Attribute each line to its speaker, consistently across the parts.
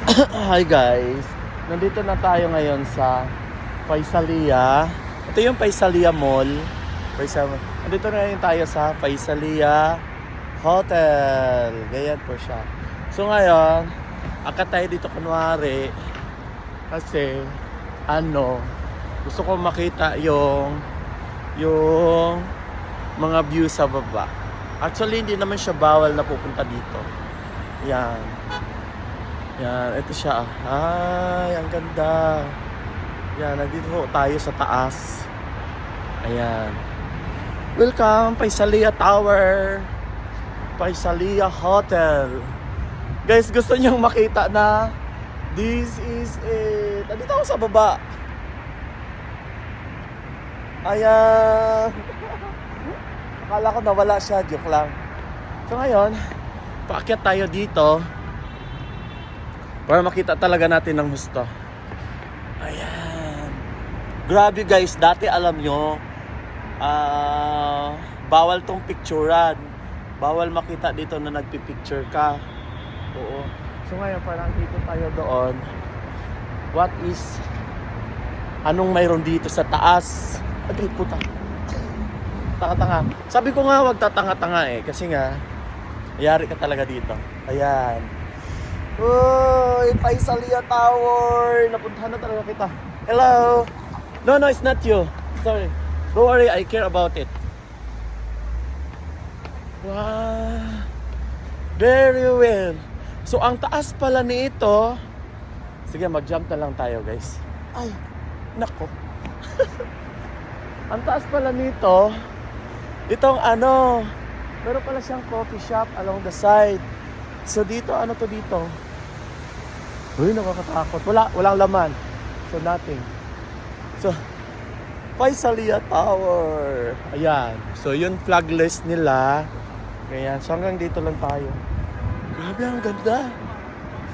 Speaker 1: Hi guys, nandito na tayo ngayon sa Faisalia. Ito yung Faisalia Mall. Nandito na ngayon tayo sa Faisalia Hotel. Ganyan po siya. So ngayon, akat tayo dito kunwari kasi gusto ko makita yung mga view sa baba. Actually, hindi naman siya bawal na pupunta dito. Yan. Yan, ito siya. Ay, ang ganda. Yan, nandito po tayo sa taas. Ayan. Welcome, Faisalia Tower. Faisalia Hotel. Guys, gusto niyong makita na this is it. Nandito ako sa baba. Ayan. Akala ko nawala siya, joke lang. So ngayon, paakyat tayo dito para makita talaga natin ng husto. Ayan. Grabe guys, dati alam nyo, bawal tong picturean. Bawal makita dito na nagpipicture ka. Oo. So ngayon, parang dito tayo doon. Anong mayroon dito sa taas? Agay puta. Tanga-tanga. Sabi ko nga, wag tatanga-tanga kasi nga, yari ka talaga dito. Ayan. Uy, Faisalia Tower. Napuntahan na talaga kita. Hello. No, it's not you. Sorry. Don't worry, I care about it. Wow. Very well. So, ang taas pala nito. Sige, mag-jump na lang tayo, guys. Ay, nako. Ang taas pala nito. Itong meron pala siyang coffee shop along the side. So dito, to dito? Uy, nakakatakot. Walang laman. So nothing. So, Faisalia Tower. Ayan. So yun, flagless nila. Ayan. So hanggang dito lang tayo. Grabe, ang ganda.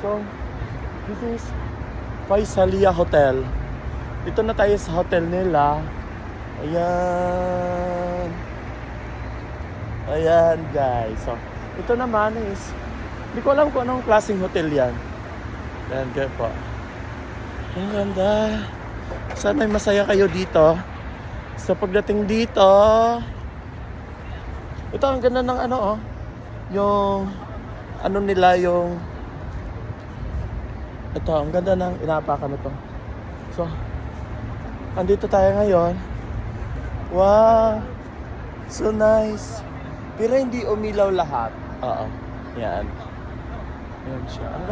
Speaker 1: So, this is Faisalia Hotel. Dito na tayo sa hotel nila. Ayan. Ayan guys. So, ito naman is, hindi ko alam kung anong klaseng hotel yan. Ayan, kaya po. Ang ganda. Sana'y masaya kayo dito. So, pagdating dito, ito ang ganda ng yung, ito, ang ganda ng inapakan ito. So, andito tayo ngayon. Wow! So nice. Pero hindi umilaw lahat. Oo. Yan. Yan siya. Ang ganda.